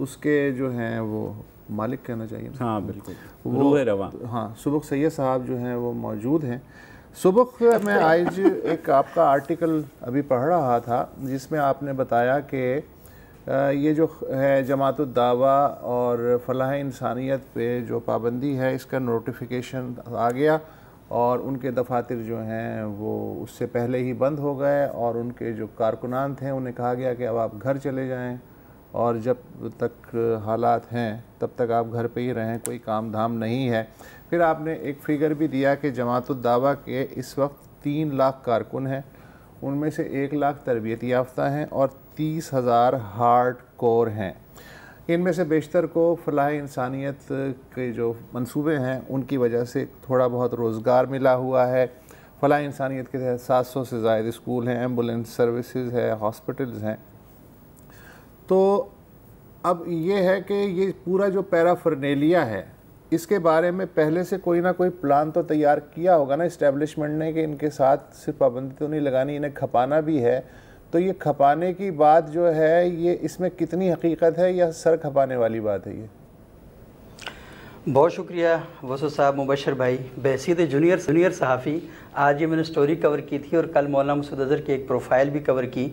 اس کے جو ہیں وہ مالک کہنا چاہیے. ہاں بالکل, روح رواں. ہاں, سبق سید صاحب جو ہیں وہ موجود ہیں. سبق میں آج ایک آپ کا آرٹیکل ابھی پڑھ رہا تھا جس میں آپ نے بتایا کہ یہ جو ہے جماعت الدعویٰ اور فلاح انسانیت پہ جو پابندی ہے اس کا نوٹیفیکیشن آ گیا اور ان کے دفاتر جو ہیں وہ اس سے پہلے ہی بند ہو گئے, اور ان کے جو کارکنان تھے انہیں کہا گیا کہ اب آپ گھر چلے جائیں اور جب تک حالات ہیں تب تک آپ گھر پہ ہی رہیں, کوئی کام دھام نہیں ہے. پھر آپ نے ایک فگر بھی دیا کہ جماعت الدعویٰ کے اس وقت 3 لاکھ کارکن ہیں, ان میں سے 1 لاکھ تربیت یافتہ ہیں اور 30,000 ہارڈ کور ہیں. ان میں سے بیشتر کو فلاح انسانیت کے جو منصوبے ہیں ان کی وجہ سے تھوڑا بہت روزگار ملا ہوا ہے. فلاح انسانیت کے تحت 700 سے زائد اسکول ہیں, ایمبولینس سروسز ہے, ہاسپٹلز ہیں. تو اب یہ ہے کہ یہ پورا جو پیرافرنیلیا ہے اس کے بارے میں پہلے سے کوئی نہ کوئی پلان تو تیار کیا ہوگا نا اسٹیبلشمنٹ نے کہ ان کے ساتھ صرف پابندی تو نہیں لگانی, انہیں کھپانا بھی ہے. تو یہ کھپانے کی بات جو ہے یہ اس میں کتنی حقیقت ہے یا سر کھپانے والی بات ہے؟ یہ بہت شکریہ وسط صاحب, مبشر بھائی. بحیثیت جونیئر صحافی آج یہ میں نے سٹوری کور کی تھی اور کل مولانا مسعود اظہر کی ایک پروفائل بھی کور کی.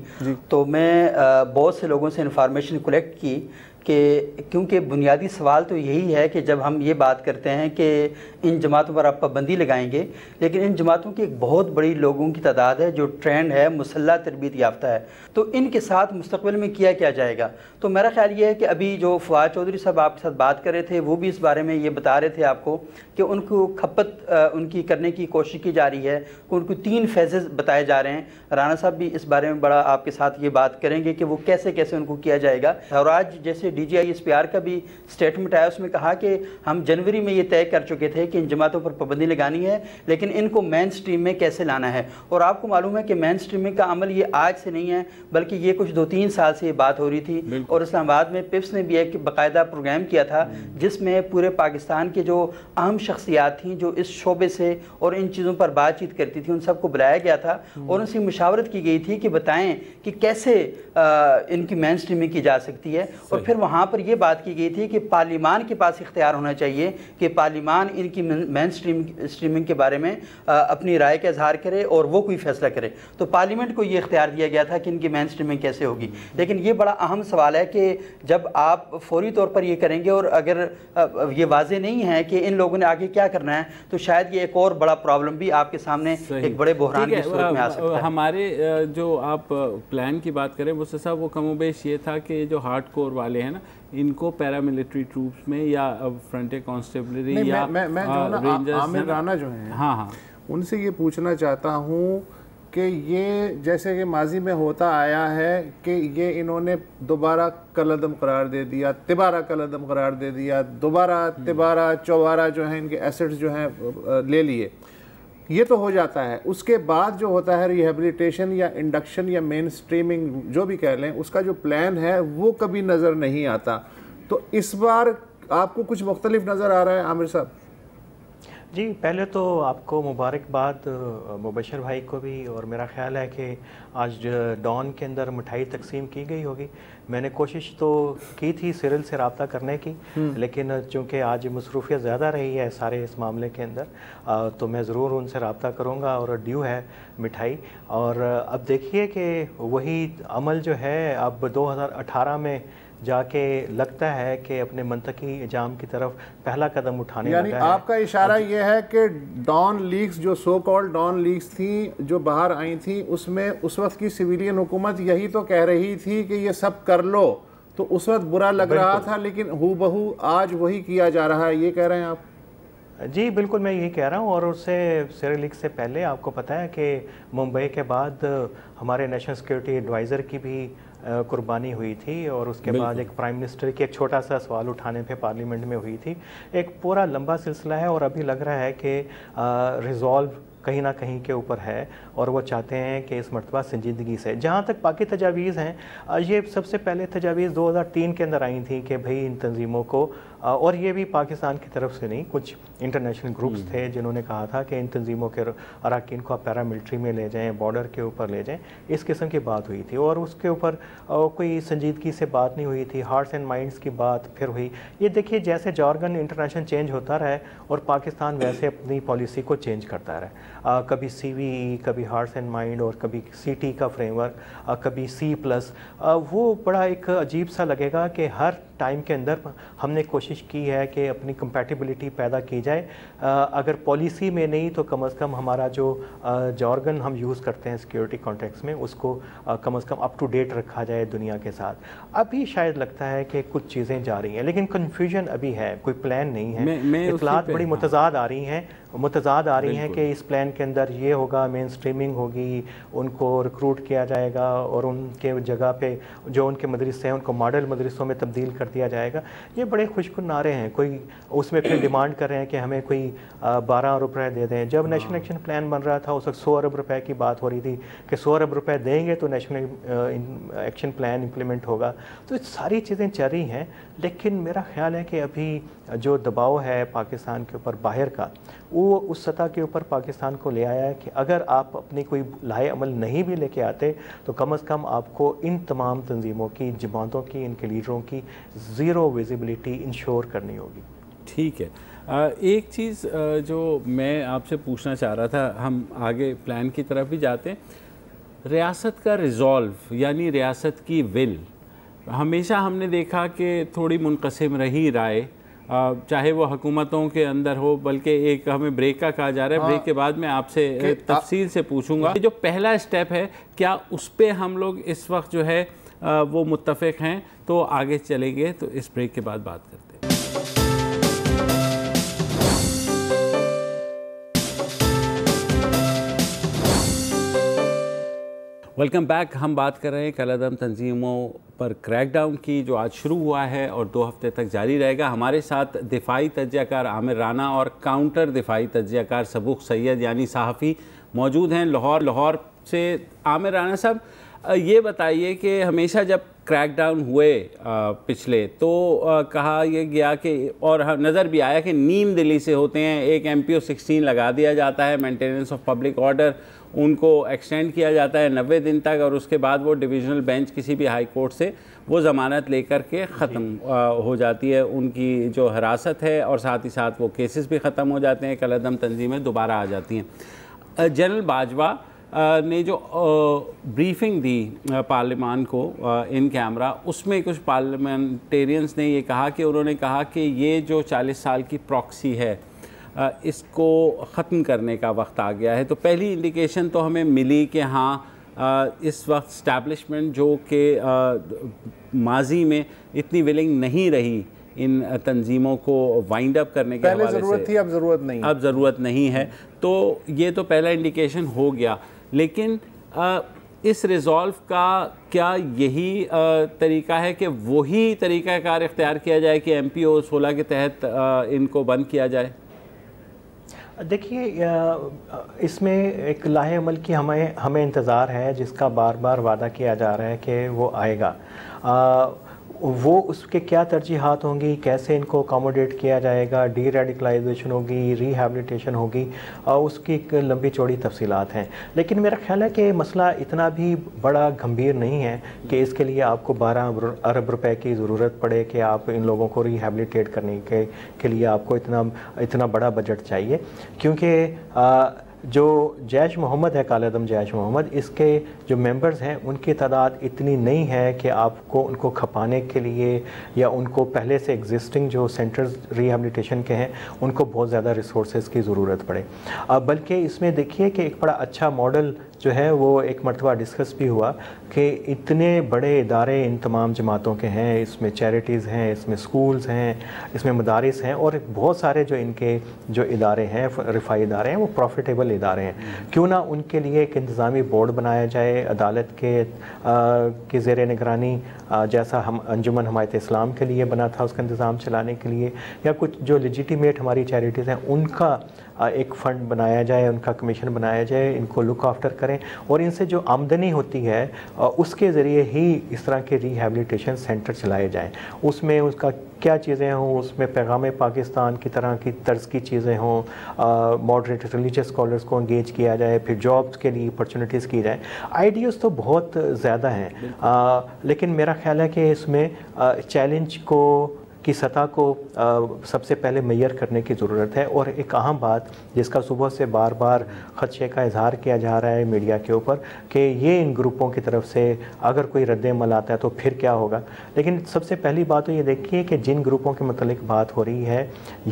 تو میں بہت سے لوگوں سے انفارمیشن کلیکٹ کی کہ کیونکہ بنیادی سوال تو یہی ہے کہ جب ہم یہ بات کرتے ہیں کہ ان جماعتوں پر آپ پابندی لگائیں گے, لیکن ان جماعتوں کی ایک بہت بڑی لوگوں کی تعداد ہے جو ٹرینڈ ہے, مسلح تربیت یافتہ ہے, تو ان کے ساتھ مستقبل میں کیا جائے گا. تو میرا خیال یہ ہے کہ ابھی جو فواد چودھری صاحب آپ کے ساتھ بات کر رہے تھے وہ بھی اس بارے میں یہ بتا رہے تھے آپ کو کہ ان کو کھپت ان کی کرنے کی کوشش کی جا رہی ہے, کہ ان کو 3 فیزز بتائے جا رہے ہیں. رانا صاحب بھی اس بارے میں بڑا آپ کے ساتھ یہ بات کریں گے کہ وہ کیسے ان کو کیا جائے گا. اور آج جیسے DGI-SPR کا بھی سٹیٹمنٹ آیا, اس میں کہا کہ ہم جنوری میں یہ طے کر چکے تھے کہ ان جماعتوں پر پابندی لگانی ہے, لیکن ان کو مین سٹریم میں کیسے لانا ہے. اور آپ کو معلوم ہے کہ مین سٹریمنگ کا عمل یہ آج سے نہیں ہے, بلکہ یہ کچھ 2-3 سال سے یہ بات ہو رہی تھی. اور اسلام آباد میں پپس نے بھی ایک باقاعدہ پروگرام کیا تھا جس میں پورے پاکستان کے جو اہم شخصیات تھیں جو اس شعبے سے اور ان چیزوں پر بات چیت کرتی تھی ان سب کو بلایا گیا تھا اور ان سے مشاورت کی گئی تھی کہ بتائیں کہ کیسے ان کی مین سٹریمنگ کی جا سکتی ہے. اور پھر وہاں پر یہ بات کی گئی تھی کہ پارلیمان کے پاس اختیار ہونا چاہیے کہ پارلیمان ان کی مین سٹریمنگ کے بارے میں اپنی رائے کا اظہار کرے اور وہ کوئی فیصلہ کرے. تو پارلیمنٹ کو یہ اختیار دیا گیا تھا کہ ان کی مین سٹریمنگ کیسے ہوگی. لیکن یہ بڑا اہم سوال ہے کہ جب آپ فوری طور پر یہ کریں گے اور اگر یہ واضح نہیں ہے کہ ان لوگوں نے آگے کیا کرنا ہے تو شاید یہ ایک اور بڑا پرابلم بھی آپ کے سامنے ایک بڑے بحران کی صورت میں آ سکتا ہے. ہمارے جو آپ پلان کی بات کریں وسط صاحب, وہ کم و بیش یہ تھا کہ جو ہارڈ کور والے ہیں نا ان کو پیراملٹری ٹروپس میں یا فرنٹی کانسٹیبلری یا عامر رانا جو ہیں ان سے یہ پوچھنا چاہتا ہوں کہ یہ جیسے کہ ماضی میں ہوتا آیا ہے کہ یہ انہوں نے دوبارہ کالعدم قرار دے دیا, تبارہ کالعدم قرار دے دیا, دوبارہ تبارہ چوبارہ جو ہیں ان کے ایسٹس جو ہیں لے لیے, یہ تو ہو جاتا ہے. اس کے بعد جو ہوتا ہے ریہیبلیٹیشن یا انڈکشن یا مین سٹریمنگ جو بھی کہہ لیں, اس کا جو پلان ہے وہ کبھی نظر نہیں آتا. تو اس بار آپ کو کچھ مختلف نظر آ رہا ہے عامر صاحب؟ جی پہلے تو آپ کو مبارکباد مبشر بھائی کو بھی, اور میرا خیال ہے کہ آج ڈان کے اندر مٹھائی تقسیم کی گئی ہوگی. میں نے کوشش تو کی تھی سیریل سے رابطہ کرنے کی, لیکن چونکہ آج مصروفیت زیادہ رہی ہے سارے اس معاملے کے اندر, تو میں ضرور ان سے رابطہ کروں گا اور ڈیو ہے مٹھائی. اور اب دیکھیے کہ وہی عمل جو ہے اب 2018 میں جا کے لگتا ہے کہ اپنے منطقی اجام کی طرف پہلا قدم اٹھانے لگا ہے. یعنی آپ کا اشارہ یہ ہے کہ ڈان لیگز جو سو کال ڈان لیگز تھیں جو باہر آئی تھیں, اس میں اس وقت کی سویلین حکومت یہی تو کہہ رہی تھی کہ یہ سب کر لو, تو اس وقت برا لگ رہا تھا, لیکن ہو بہو آج وہی کیا جا رہا ہے, یہ کہہ رہے ہیں آپ؟ جی بالکل میں یہی کہہ رہا ہوں. اور اس سے سیریل لیگ سے پہلے آپ کو پتہ ہے کہ ممبئی کے بعد ہمارے نیشنل سیکورٹی ایڈوائزر کی بھی قربانی ہوئی تھی, اور اس کے بعد ایک پرائم منسٹر کی ایک چھوٹا سا سوال اٹھانے پہ پارلیمنٹ میں ہوئی تھی. ایک پورا لمبا سلسلہ ہے اور ابھی لگ رہا ہے کہ ریزالو کہیں نہ کہیں کے اوپر ہے اور وہ چاہتے ہیں کہ اس مرتبہ سنجیدگی سے. جہاں تک باقی تجاویز ہیں, یہ سب سے پہلے تجاویز 2003 کے اندر آئی تھیں کہ بھئی ان تنظیموں کو, اور یہ بھی پاکستان کی طرف سے نہیں, کچھ انٹرنیشنل گروپس تھے جنہوں نے کہا تھا کہ ان تنظیموں کے اراکین کو آپ پیراملٹری میں لے جائیں, بارڈر کے اوپر لے جائیں, اس قسم کی بات ہوئی تھی, اور اس کے اوپر کوئی سنجیدگی سے بات نہیں ہوئی تھی. ہارٹس اینڈ مائنڈس کی بات پھر ہوئی. یہ دیکھیے جیسے جارگن انٹرنیشنل چینج ہوتا رہا ہے اور پاکستان ویسے اپنی پالیسی کو چینج کرتا رہا, کبھی CVE, کبھی ہارٹس اینڈ مائنڈ, اور کبھی CT کا فریم ورک, کبھی C+. وہ بڑا ایک عجیب سا لگے گا کہ ہر ٹائم کے اندر ہم نے کوشش کی ہے کہ اپنی کمپیٹیبلٹی پیدا کی جائے, اگر پالیسی میں نہیں تو کم از کم ہمارا جو جارگن ہم یوز کرتے ہیں سیکیورٹی کانٹیکس میں, اس کو کم از کم اپ ٹو ڈیٹ رکھا جائے دنیا کے ساتھ. ابھی شاید لگتا ہے کہ کچھ چیزیں جا رہی ہیں, لیکن کنفیوژن ابھی ہے, کوئی پلان نہیں ہے. اطلاعات بڑی متضاد آ رہی ہیں کہ اس پلان کے اندر یہ ہوگا, مین سٹریمنگ ہوگی, ان کو ریکروٹ کیا جائے گا اور ان کے جگہ پہ جو ان کے مدرسے ہیں ان کو ماڈل مدرسوں میں تبدیل کر دیا جائے گا. یہ بڑے خوشکن نعرے ہیں. کوئی اس میں پھر ڈیمانڈ کر رہے ہیں کہ ہمیں کوئی 12 ارب روپے دے دیں. جب نیشنل ایکشن پلان بن رہا تھا اس وقت 100 ارب روپے کی بات ہو رہی تھی کہ 100 ارب روپے دیں گے تو نیشنل ایکشن پلان امپلیمنٹ ہوگا. تو ساری چیزیں چل رہی ہیں, لیکن میرا خیال ہے کہ ابھی جو دباؤ ہے پاکستان کے اوپر باہر کا, وہ اس سطح کے اوپر پاکستان کو لے آیا ہے کہ اگر آپ اپنی کوئی لائے عمل نہیں بھی لے کے آتے تو کم از کم آپ کو ان تمام تنظیموں کی, جماعتوں کی, ان کے لیڈروں کی زیرو ویزیبلٹی انشور کرنی ہوگی. ٹھیک ہے. ایک چیز جو میں آپ سے پوچھنا چاہ رہا تھا, ہم آگے پلان کی طرف بھی جاتے ہیں, ریاست کا ریزولو یعنی ریاست کی ول, ہمیشہ ہم نے دیکھا کہ تھوڑی منقسم رہی رائے, چاہے وہ حکومتوں کے اندر ہو, بلکہ ایک ہمیں بریک کا کہا جا رہا ہے, بریک کے بعد میں آپ سے تفصیل سے پوچھوں گا. جو پہلا اسٹیپ ہے کیا اس پہ ہم لوگ اس وقت جو ہے وہ متفق ہیں؟ تو آگے چلیں گے, تو اس بریک کے بعد بات کرتے ہیں. Welcome back. ہم بات کر رہے ہیں کالعدم تنظیموں پر کریک ڈاؤن کی, جو آج شروع ہوا ہے اور 2 ہفتے تک جاری رہے گا. ہمارے ساتھ دفاعی تجزیہ کار عامر رانا اور کاؤنٹر دفاعی تجزیہ کار صبوح سید یعنی صحافی موجود ہیں لاہور سے. عامر رانا صاحب, یہ بتائیے کہ ہمیشہ جب کریک ڈاؤن ہوئے پچھلے, تو کہا یہ گیا کہ, اور نظر بھی آیا کہ نیم دلی سے ہوتے ہیں. ایک MPO 16 لگا دیا جاتا ہے, مینٹیننس آف پبلک آرڈر, ان کو ایکسٹینڈ کیا جاتا ہے 90 دن تک, اور اس کے بعد وہ ڈویژنل بینچ کسی بھی ہائی کورٹ سے وہ ضمانت لے کر کے ختم ہو جاتی ہے ان کی جو حراست ہے, اور ساتھ ہی ساتھ وہ کیسز بھی ختم ہو جاتے ہیں, کالعدم تنظیمیں دوبارہ آ جاتی ہیں. جنرل باجوہ نے جو بریفنگ دی پارلیمان کو ان کیمرہ, اس میں کچھ پارلیمنٹیرینز نے یہ کہا کہ انہوں نے کہا کہ یہ جو 40 سال کی پراکسی ہے اس کو ختم کرنے کا وقت آ گیا ہے. تو پہلی انڈیکیشن تو ہمیں ملی کہ ہاں اس وقت اسٹیبلشمنٹ جو کہ ماضی میں اتنی ولنگ نہیں رہی ان تنظیموں کو وائنڈ اپ کرنے کے حوالے سے, ضرورت تھی, اب ضرورت نہیں ہے. تو یہ تو پہلا انڈیکیشن ہو گیا. لیکن اس ریزولو کا کیا یہی طریقہ ہے کہ وہی طریقہ کار اختیار کیا جائے کہ MPO 16 کے تحت ان کو بند کیا جائے؟ دیکھیے, اس میں ایک لاہ عمل کی ہمیں انتظار ہے, جس کا بار بار وعدہ کیا جا رہا ہے کہ وہ آئے گا. وہ اس کے کیا ترجیحات ہوں گی, کیسے ان کو اکاموڈیٹ کیا جائے گا, ڈی ریڈیکلائزیشن ہوگی, ریہیبلیٹیشن ہوگی, اس کی ایک لمبی چوڑی تفصیلات ہیں. لیکن میرا خیال ہے کہ مسئلہ اتنا بھی بڑا گھمبیر نہیں ہے کہ اس کے لیے آپ کو 12 ارب روپے کی ضرورت پڑے کہ آپ ان لوگوں کو ریہیبلیٹیٹ کرنے کے لیے آپ کو اتنا بڑا بجٹ چاہیے. کیونکہ جو جیش محمد ہے, کالعدم جیش محمد, اس کے جو ممبرز ہیں ان کی تعداد اتنی نہیں ہے کہ آپ کو ان کو کھپانے کے لیے یا ان کو پہلے سے ایگزسٹنگ جو سینٹرز ریہیبلیٹیشن کے ہیں ان کو بہت زیادہ ریسورسز کی ضرورت پڑے. بلکہ اس میں دیکھیے کہ ایک بڑا اچھا ماڈل جو ہے وہ ایک مرتبہ ڈسکس بھی ہوا کہ اتنے بڑے ادارے ان تمام جماعتوں کے ہیں، اس میں چیریٹیز ہیں، اس میں سکولز ہیں، اس میں مدارس ہیں، اور بہت سارے جو ان کے جو ادارے ہیں رفاہی ادارے ہیں وہ پروفیٹیبل ادارے ہیں، کیوں نہ ان کے لیے ایک انتظامی بورڈ بنایا جائے عدالت کے زیر نگرانی، جیسا ہم انجمن حمایت اسلام کے لیے بنا تھا اس کا انتظام چلانے کے لیے، یا کچھ جو لیجیٹیمیٹ ہماری چیریٹیز ہیں ان کا ایک فنڈ بنایا جائے، ان کا کمیشن بنایا جائے، ان کو لک آفٹر کریں، اور ان سے جو آمدنی ہوتی ہے اس کے ذریعے ہی اس طرح کے ریہیبلیٹیشن سینٹر چلائے جائیں، اس میں اس کا کیا چیزیں ہوں، اس میں پیغام پاکستان کی طرح کی طرز کی چیزیں ہوں، ماڈریٹ ریلیجیس اسکالرس کو انگیج کیا جائے، پھر جابس کے لیے اپرچونیٹیز کی جائیں۔ آئیڈیاز تو بہت زیادہ ہیں، لیکن میرا خیال ہے کہ اس میں چیلنج کی سطح کو سب سے پہلے معیار کرنے کی ضرورت ہے، اور ایک اہم بات جس کا صبح سے بار بار خدشے کا اظہار کیا جا رہا ہے میڈیا کے اوپر کہ یہ ان گروپوں کی طرف سے اگر کوئی رد عمل آتا ہے تو پھر کیا ہوگا، لیکن سب سے پہلی بات تو یہ دیکھیے کہ جن گروپوں کے متعلق بات ہو رہی ہے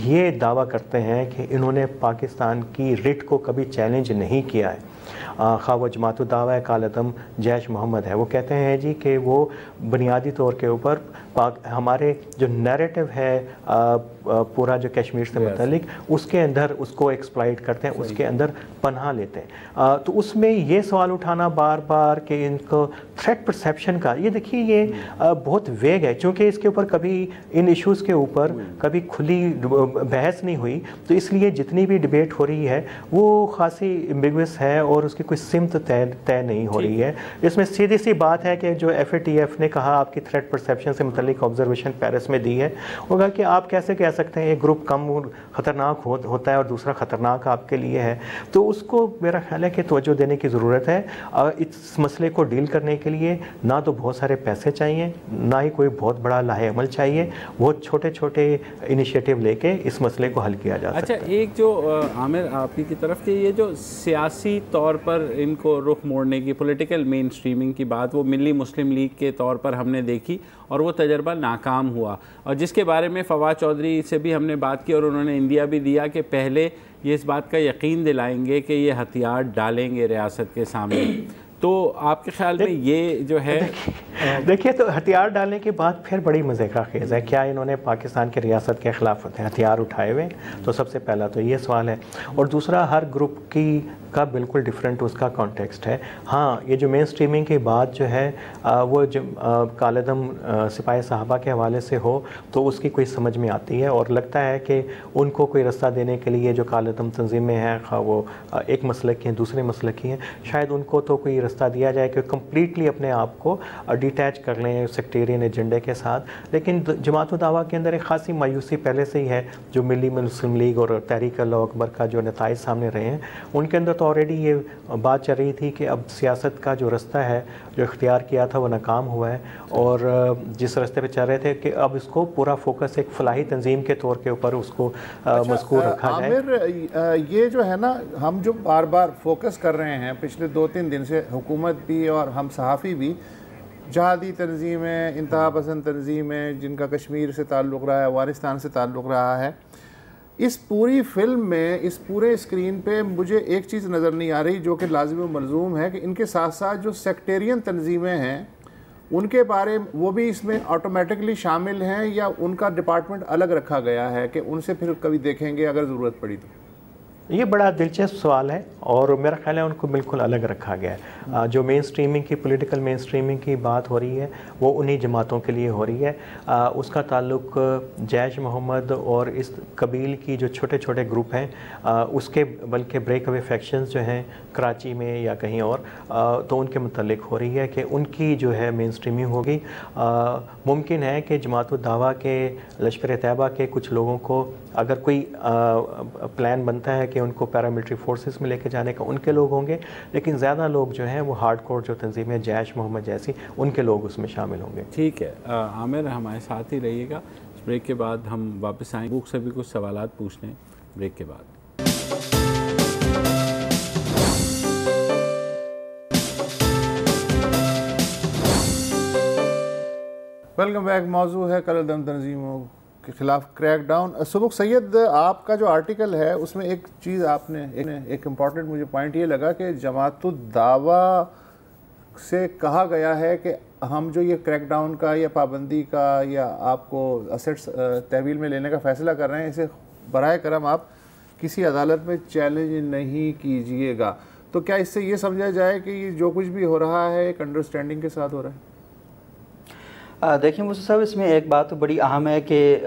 یہ دعویٰ کرتے ہیں کہ انہوں نے پاکستان کی رٹ کو کبھی چیلنج نہیں کیا ہے، خواہ وہ جماعت الدعوہ کالعدم جیش محمد ہے، وہ کہتے ہیں جی کہ وہ بنیادی طور کے اوپر ہمارے جو نیریٹو ہے پورا جو کشمیر سے متعلق اس کے اندر اس کو ایکسپلائٹ کرتے ہیں، اس کے اندر پناہ لیتے ہیں، تو اس میں یہ سوال اٹھانا بار بار کہ ان کو تھریٹ پرسیپشن کا، یہ دیکھیے یہ بہت ویگ ہے، چونکہ اس کے اوپر کبھی ان ایشوز کے اوپر کبھی کھلی بحث نہیں ہوئی، تو اس لیے جتنی بھی ڈبیٹ ہو رہی ہے وہ خاصی ایمبیگوس ہے اور اس کی کوئی سمت طے نہیں ہو رہی ہے۔ اس میں سیدھی سی بات ہے کہ جو FATF نے کہا آپ کی تھریٹ پرسیپشن سے متعلق آبزرویشن پیرس میں دی ہے، وہ کہا کہ آپ کیسے کہہ سکتے ہیں ایک گروپ کم خطرناک ہوتا ہے اور دوسرا خطرناک آپ کے لیے ہے، تو اس کو میرا خیال ہے کہ توجہ دینے کی ضرورت ہے، اس مسئلے کو ڈیل کرنے کے لیے نہ تو بہت سارے پیسے چاہیے، نہ ہی کوئی بہت بڑا لاہے عمل چاہیے، بہت چھوٹے چھوٹے انیشیٹو لے کے اس مسئلے کو حل کیا جا سکتا ہے۔ اچھا، ایک جو عامر آپ کی طرف کہ یہ جو سیاسی طور پر ان کو رخ موڑنے کی پولیٹیکل مین سٹریمنگ کی بات وہ ملی مسلم لیگ کے طور پر ہم نے دیکھی اور وہ تجربہ ناکام ہوا، اور جس کے بارے میں فواد چودھری سے بھی ہم نے بات کی اور انہوں نے انڈیا بھی دیا کہ پہلے یہ اس بات کا یقین دلائیں گے کہ یہ ہتھیار ڈالیں گے ریاست کے سامنے، تو آپ کے خیال میں یہ جو ہے دیکھیے تو ہتھیار ڈالنے کے بعد پھر بڑی مزے کا خیز ہے، کیا انہوں نے پاکستان کی ریاست کے خلاف ہتھیار اٹھائے ہوئے؟ تو سب سے پہلا تو یہ سوال ہے، اور دوسرا ہر گروپ کا بالکل ڈیفرنٹ اس کا کانٹیکسٹ ہے۔ ہاں، یہ جو مین سٹریمنگ کی بات جو ہے وہ جو کالعدم سپاہی صحابہ کے حوالے سے ہو تو اس کی کوئی سمجھ میں آتی ہے، اور لگتا ہے کہ ان کو کوئی رستہ دینے کے لیے جو کالعدم تنظیمیں ہیں خواہ وہ ایک مسلک کی ہیں دوسرے مسلک کی ہیں، شاید ان کو تو کوئی رستہ دیا جائے کہ کمپلیٹلی اپنے آپ کو ڈیٹیچ کر لیں سیکٹیرین ایجنڈے کے ساتھ، لیکن جماعت الدعوہ کے اندر ایک خاصی مایوسی پہلے سے ہی ہے، جو ملی مسلم لیگ اور تحریک اللہ اکبر کا جو نتائج سامنے رہے ہیں ان کے اندر تو آلریڈی یہ بات چل رہی تھی کہ اب سیاست کا جو رستہ ہے جو اختیار کیا تھا وہ ناکام ہوا ہے، اور جس رستے پہ چل رہے تھے کہ اب اس کو پورا فوکس ایک فلاحی تنظیم کے طور کے اوپر اس کو مذکور رکھا جائے۔ عامر، یہ جو ہے نا ہم جو بار بار فوکس کر رہے ہیں پچھلے 2-3 دن سے، حکومت بھی اور ہم صحافی بھی، جہادی تنظیمیں، انتہا پسند تنظیمیں جن کا کشمیر سے تعلق رہا ہے، افغانستان سے تعلق رہا ہے، اس پوری فلم میں اس پورے اسکرین پہ مجھے ایک چیز نظر نہیں آ رہی جو کہ لازم و ملزوم ہے کہ ان کے ساتھ ساتھ جو سیکٹیرین تنظیمیں ہیں ان کے بارے وہ بھی اس میں آٹومیٹکلی شامل ہیں، یا ان کا ڈپارٹمنٹ الگ رکھا گیا ہے کہ ان سے پھر کبھی دیکھیں گے اگر ضرورت پڑی تو؟ یہ بڑا دلچسپ سوال ہے، اور میرا خیال ہے ان کو بالکل الگ رکھا گیا ہے۔ جو مین سٹریمنگ کی پولیٹیکل مین سٹریمنگ کی بات ہو رہی ہے وہ انہی جماعتوں کے لیے ہو رہی ہے، اس کا تعلق جیش محمد اور اس قبیل کی جو چھوٹے چھوٹے گروپ ہیں اس کے بلکہ بریک اوے فیکشنز جو ہیں کراچی میں یا کہیں اور، تو ان کے متعلق ہو رہی ہے کہ ان کی جو ہے مین سٹریمنگ ہوگی۔ ممکن ہے کہ جماعت الدعوہ کے لشکر طیبہ کے کچھ لوگوں کو اگر کوئی پلان بنتا ہے کہ ان کو پیراملٹری فورسز میں لے کے جانے کا، ان کے لوگ ہوں گے، لیکن زیادہ لوگ جو ہیں وہ ہارڈ کور جو تنظیمیں جیش محمد جیسی ان کے لوگ اس میں شامل ہوں گے۔ ٹھیک ہے، عامر ہمارے ساتھ ہی رہیے گا، بریک کے بعد ہم واپس آئیں، بک سے بھی کچھ سوالات پوچھنے ہیں بریک کے بعد۔ Welcome back. موضوع ہے کالعدم تنظیموں کے خلاف کریک ڈاؤن. سبق سید, آپ کا جو آرٹیکل ہے اس میں ایک چیز آپ نے ایک امپورٹنٹ مجھے پوائنٹ یہ لگا کہ جماعت الدعوہ سے کہا گیا ہے کہ ہم جو یہ کریک ڈاؤن کا یا پابندی کا یا آپ کو اسیٹس تحویل میں لینے کا فیصلہ کر رہے ہیں, اسے براہ کرم آپ کسی عدالت میں چیلنج نہیں کیجئے گا. تو کیا اس سے یہ سمجھا جائے کہ یہ جو کچھ بھی ہو رہا ہے ایک انڈرسٹینڈنگ کے ساتھ ہو رہا ہے؟ دیکھیں موسیٰ صاحب, اس میں ایک بات تو بڑی اہم ہے کہ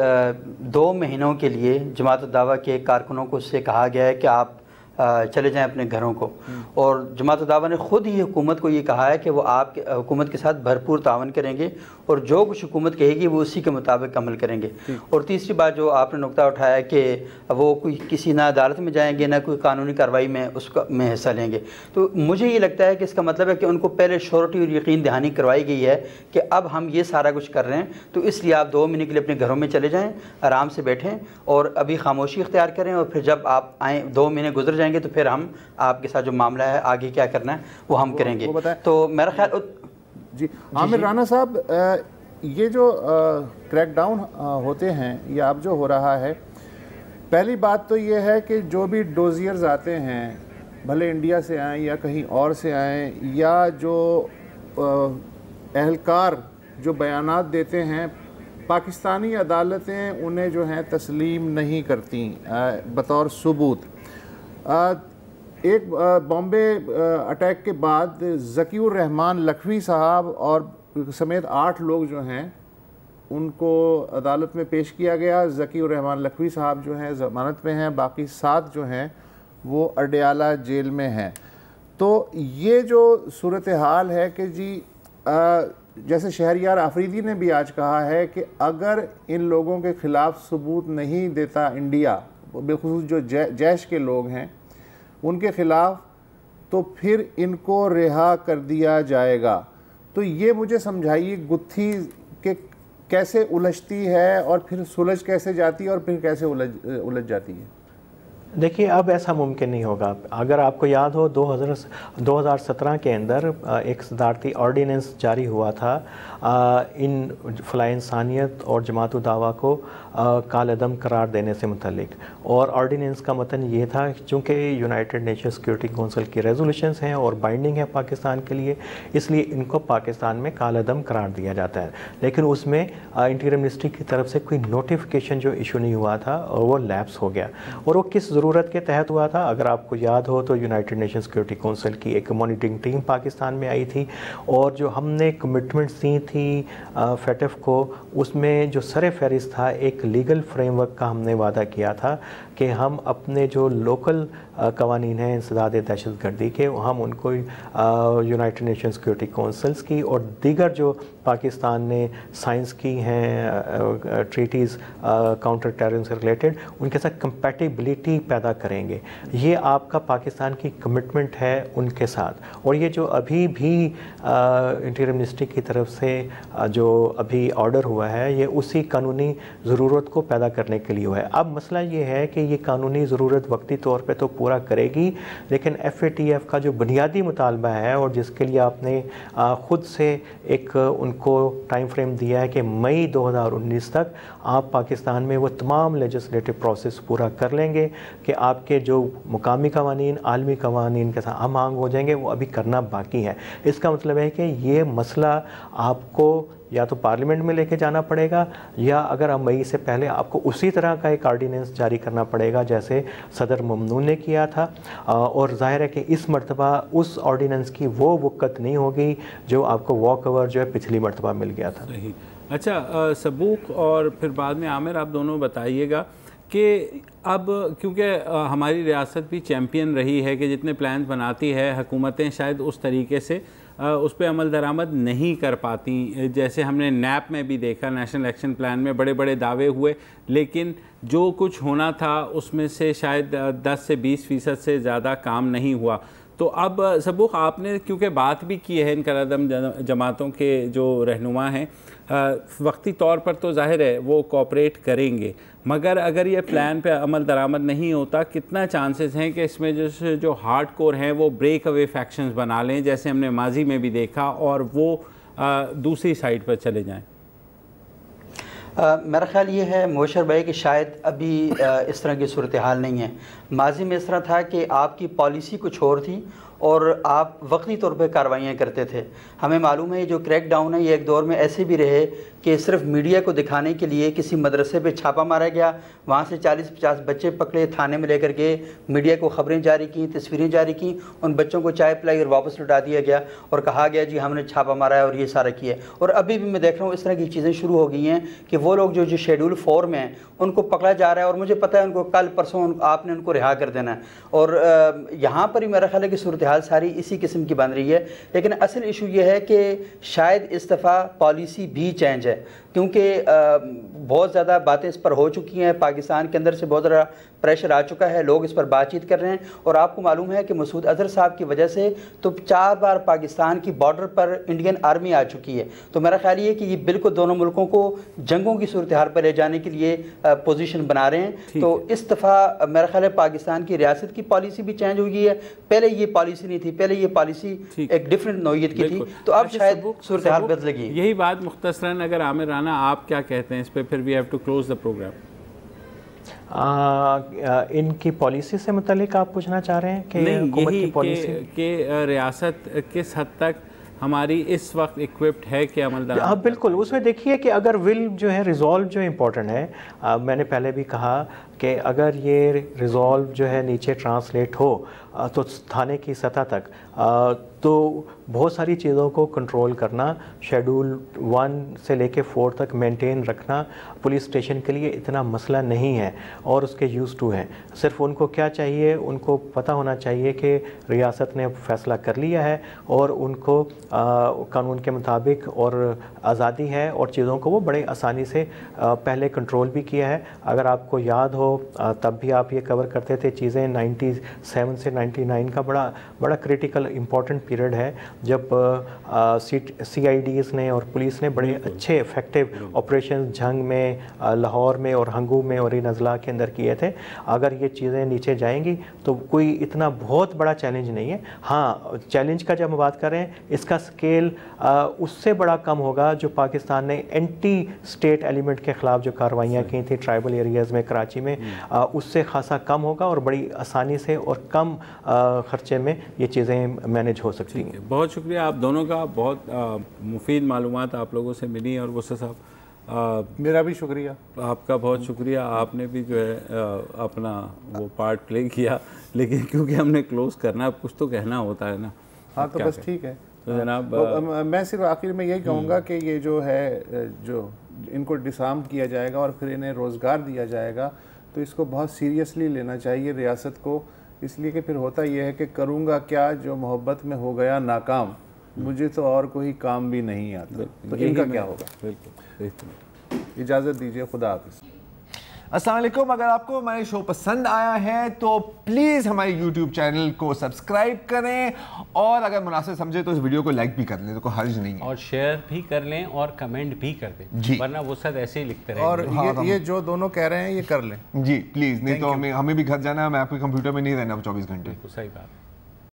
2 مہینوں کے لیے جماعت الدعوہ کے کارکنوں کو اس سے کہا گیا ہے کہ آپ چلے جائیں اپنے گھروں کو, اور جماعت الدعوہ نے خود ہی حکومت کو یہ کہا ہے کہ وہ آپ حکومت کے ساتھ بھرپور تعاون کریں گے اور جو کچھ حکومت کہے گی وہ اسی کے مطابق عمل کریں گے. اور تیسری بات جو آپ نے نقطہ اٹھایا کہ وہ کوئی کسی نہ عدالت میں جائیں گے نہ کوئی قانونی کارروائی میں اس میں حصہ لیں گے, تو مجھے یہ لگتا ہے کہ اس کا مطلب ہے کہ ان کو پہلے شورٹی اور یقین دہانی کروائی گئی ہے کہ اب ہم یہ سارا کچھ کر رہے ہیں, تو اس لیے آپ 2 مہینے کے لیے اپنے گھروں میں چلے جائیں, آرام سے بیٹھیں اور ابھی خاموشی اختیار کریں, اور پھر جب آپ آئیں 2 مہینے گزر جائیں گے تو پھر ہم آپ کے ساتھ جو معاملہ ہے آگے کیا کرنا ہے وہ ہم کریں گے. تو میرا خیال جی عامر رانا صاحب, یہ جو کریک ڈاؤن ہوتے ہیں یا اب جو ہو رہا ہے, پہلی بات تو یہ ہے کہ جو بھی ڈوزیئرز آتے ہیں بھلے انڈیا سے آئیں یا کہیں اور سے آئیں, یا جو اہلکار جو بیانات دیتے ہیں, پاکستانی عدالتیں انہیں جو ہیں تسلیم نہیں کرتی بطور ثبوت. ایک بامبے اٹیک کے بعد ذکی الرحمان لکھوی صاحب اور سمیت 8 لوگ جو ہیں ان کو عدالت میں پیش کیا گیا. ذکی الرحمان لکھوی صاحب جو ہیں ضمانت میں ہیں, باقی 7 جو ہیں وہ اڈیالہ جیل میں ہیں. تو یہ جو صورتحال ہے کہ جی جیسے شہریار آفریدی نے بھی آج کہا ہے کہ اگر ان لوگوں کے خلاف ثبوت نہیں دیتا انڈیا, بالخصوص جو جیش کے لوگ ہیں ان کے خلاف, تو پھر ان کو رہا کر دیا جائے گا. تو یہ مجھے سمجھائیے گتھی کہ کیسے الجھتی ہے اور پھر سلجھ کیسے جاتی ہے اور پھر کیسے الجھ جاتی ہے؟ دیکھیے اب ایسا ممکن نہیں ہوگا. اگر آپ کو یاد ہو 2017 کے اندر ایک صدارتی آرڈیننس جاری ہوا تھا ان فلاح انسانیت اور جماعت الدعوہ کو کالعدم قرار دینے سے متعلق, اور آرڈیننس کا متن یہ تھا چونکہ یونائٹڈ نیشن سیکورٹی کونسل کی ریزولوشنز ہیں اور بائنڈنگ ہے پاکستان کے لیے, اس لیے ان کو پاکستان میں کالعدم قرار دیا جاتا ہے. لیکن اس میں انٹیریم منسٹری کی طرف سے کوئی نوٹیفیکیشن جو ایشو نہیں ہوا تھا اور وہ لیپس ہو گیا. اور وہ کس ضرورت کے تحت ہوا تھا؟ اگر آپ کو یاد ہو تو یونائٹڈ نیشن سیکورٹی کونسل کی ایک مانیٹرنگ ٹیم پاکستان میں آئی تھی, اور جو ہم نے کمٹمنٹس دی تھی فیٹف کو, اس میں جو سر فہرست تھا ایک لیگل فریم ورک کا ہم نے وعدہ کیا تھا کہ ہم اپنے جو لوکل قوانین ہیں انسداد دہشت گردی کے, ہم ان کو یونائٹڈ نیشن سیکورٹی کونسلز کی اور دیگر جو پاکستان نے سائنس کی ہیں ٹریٹیز کاؤنٹر ٹیررزم سے ریلیٹڈ, ان کے ساتھ کمپیٹیبلٹی پیدا کریں گے. یہ آپ کا پاکستان کی کمٹمنٹ ہے ان کے ساتھ. اور یہ جو ابھی بھی انٹیریم منسٹری کی طرف سے جو ابھی آرڈر ہوا ہے یہ اسی قانونی ضرورت کو پیدا کرنے کے لیے ہوا ہے. اب مسئلہ یہ ہے کہ یہ قانونی ضرورت وقتی طور پہ تو پورا کرے گی, لیکن FATF کا جو بنیادی مطالبہ ہے اور جس کے لیے آپ نے خود سے ایک ان کو ٹائم فریم دیا ہے کہ مئی 2019 تک آپ پاکستان میں وہ تمام لیجسلیٹو پروسیس پورا کر لیں گے کہ آپ کے جو مقامی قوانین عالمی قوانین کے ساتھ ہم آہنگ ہو جائیں گے, وہ ابھی کرنا باقی ہے. اس کا مطلب ہے کہ یہ مسئلہ آپ کو یا تو پارلیمنٹ میں لے کے جانا پڑے گا, یا اگر آپ مئی سے پہلے آپ کو اسی طرح کا ایک آرڈیننس جاری کرنا پڑے گا جیسے صدر ممنون نے کیا تھا. اور ظاہر ہے کہ اس مرتبہ اس آرڈیننس کی وہ وقت نہیں ہوگی جو آپ کو واک اوور جو ہے پچھلی مرتبہ مل گیا تھا. اچھا سبوق اور پھر بعد میں عامر آپ دونوں بتائیے گا کہ اب کیونکہ ہماری ریاست بھی چیمپئن رہی ہے کہ جتنے پلانز بناتی ہے حکومتیں شاید اس طریقے سے اس پہ عمل درآمد نہیں کر پاتی. جیسے ہم نے نیپ میں بھی دیکھا, نیشنل ایکشن پلان میں بڑے بڑے دعوے ہوئے لیکن جو کچھ ہونا تھا اس میں سے شاید 10 سے 20% سے زیادہ کام نہیں ہوا. تو اب سبوق آپ نے کیونکہ بات بھی کی ہے ان کالعدم جماعتوں کے جو رہنما ہیں, وقتی طور پر تو ظاہر ہے وہ کوآپریٹ کریں گے, مگر اگر یہ پلان پہ عمل درآمد نہیں ہوتا کتنا چانسز ہیں کہ اس میں جو ہارڈ کور ہیں وہ بریک اوے فیکشنز بنا لیں جیسے ہم نے ماضی میں بھی دیکھا, اور وہ دوسری سائڈ پر چلے جائیں؟ میرا خیال یہ ہے مبشر بھائی کہ شاید ابھی اس طرح کی صورتحال نہیں ہے. ماضی میں اس طرح تھا کہ آپ کی پالیسی کچھ اور تھی اور آپ وقتی طور پہ کارروائیاں کرتے تھے. ہمیں معلوم ہے یہ جو کریک ڈاؤن ہے یہ ایک دور میں ایسے بھی رہے کہ صرف میڈیا کو دکھانے کے لیے کسی مدرسے پہ چھاپا مارا گیا, وہاں سے 40-50 بچے پکڑے, تھانے میں لے کر کے میڈیا کو خبریں جاری کیں, تصویریں جاری کیں, ان بچوں کو چائے پلائی اور واپس لٹا دیا گیا اور کہا گیا جی ہم نے چھاپا مارا ہے اور یہ سارا کیا ہے. اور ابھی بھی میں دیکھ رہا ہوں اس طرح کی چیزیں شروع ہو گئی ہیں کہ وہ لوگ جو شیڈول 4 میں ہیں ان کو پکڑا جا رہا ہے اور مجھے پتہ ہے ان کو کل پرسوں آپ نے ان کو رہا کر دینا ہے. اور یہاں پر ہی میرا خیال ہے کہ صورتحال ساری اسی قسم کی بن رہی ہے. لیکن اصل ایشو یہ ہے کہ شاید اس دفعہ پالیسی بھی چینج ہے, کیونکہ بہت زیادہ باتیں اس پر ہو چکی ہیں, پاکستان کے اندر سے بہت زیادہ پریشر آ چکا ہے, لوگ اس پر بات چیت کر رہے ہیں. اور آپ کو معلوم ہے کہ مسعود اظہر صاحب کی وجہ سے تو 4 بار پاکستان کی بارڈر پر انڈین آرمی آ چکی ہے. تو میرا خیال یہ ہے کہ یہ بالکل دونوں ملکوں کو جنگوں کی صورتحال پر لے جانے کے لیے پوزیشن بنا رہے ہیں. تو اس دفعہ میرا خیال ہے پاکستان کی ریاست کی پالیسی بھی چینج ہو گئی ہے. پہلے یہ پالیسی نہیں تھی, پہلے یہ پالیسی ایک ڈفرینٹ نوعیت کی تھی, تو اب شاید صورتحال بدل گئی. یہی بات مختصراً اگر عامر رانا آپ کیا کہتے ہیں اس پہ, پھر we have to close the program. ان کی پالیسی سے متعلق آپ پوچھنا چاہ رہے ہیں کہ حکومت کی پالیسی کہ ریاست کس حد تک ہماری اس وقت ایکوپڈ ہے کہ عملدار؟ ہاں بالکل, اس میں دیکھیے کہ اگر ول جو ہے ریزالو جو امپورٹنٹ ہے, میں نے پہلے بھی کہا کہ اگر یہ ریزالو جو ہے نیچے ٹرانسلیٹ ہو تو تھانے کی سطح تک, تو بہت ساری چیزوں کو کنٹرول کرنا, شیڈول 1 سے لے کے 4 تک مینٹین رکھنا پولیس اسٹیشن کے لیے اتنا مسئلہ نہیں ہے اور اس کے یوز ٹو ہیں. صرف ان کو کیا چاہیے, ان کو پتہ ہونا چاہیے کہ ریاست نے فیصلہ کر لیا ہے اور ان کو قانون کے مطابق اور آزادی ہے اور چیزوں کو وہ بڑے آسانی سے پہلے کنٹرول بھی کیا ہے. اگر آپ کو یاد ہو تب بھی آپ یہ کور کرتے تھے چیزیں, 97 سے 99 کا بڑا کرٹیکل امپورٹنٹ پیریڈ ہے جب CIDs نے اور پولیس نے بڑے اچھے افیکٹو آپریشن جنگ میں, لاہور میں اور ہنگو میں اور ان اضلاع کے اندر کیے تھے. اگر یہ چیزیں نیچے جائیں گی تو کوئی اتنا بہت بڑا چیلنج نہیں ہے. ہاں چیلنج کا جب ہم بات کر رہے ہیں اس کا سکیل اس سے بڑا کم ہوگا جو پاکستان نے اینٹی اسٹیٹ ایلیمنٹ کے خلاف جو کارروائیاں کی تھیں ٹرائبل ایریاز میں کراچی میں, اس سے خاصا کم ہوگا اور بڑی آسانی سے اور کم خرچے میں یہ چیزیں مینیج ہو سکتی ہیں. بہت شکریہ آپ دونوں کا, بہت مفید معلومات آپ لوگوں سے ملی. اور وسط صاحب میرا بھی شکریہ, آپ کا بہت شکریہ, آپ نے بھی جو ہے اپنا وہ پارٹ پلے کیا, لیکن کیونکہ ہم نے کلوز کرنا, اب کچھ تو کہنا ہوتا ہے نا. ہاں تو بس ٹھیک ہے. تو جناب میں صرف آخر میں یہی کہوں گا کہ یہ جو ہے جو ان کو ڈسارم کیا جائے گا اور پھر انہیں روزگار دیا جائے گا, تو اس کو بہت سیریسلی لینا چاہیے ریاست کو, اس لیے کہ پھر ہوتا یہ ہے کہ کروں گا کیا, جو محبت میں ہو گیا ناکام, مجھے تو اور کوئی کام بھی نہیں آتا, تو ان کا کیا ہوگا. بالکل, اجازت دیجیے, خدا حافظ. السلام علیکم. اگر آپ کو ہمارے شو پسند آیا ہے تو پلیز ہمارے یوٹیوب چینل کو سبسکرائب کریں, اور اگر مناسب سمجھے تو اس ویڈیو کو لائک بھی کر لیں, تو کوئی حرج نہیں ہے, اور شیئر بھی کر لیں اور کمنٹ بھی کر دیں جی, ورنہ وہ سب ایسے ہی لکھتے رہیں. اور یہ جو دونوں کہہ رہے ہیں یہ کر لیں جی پلیز, نہیں تو ہمیں بھی گھر جانا ہے, میں آپ کے کمپیوٹر میں نہیں رہنا 24 گھنٹے. صحیح بات.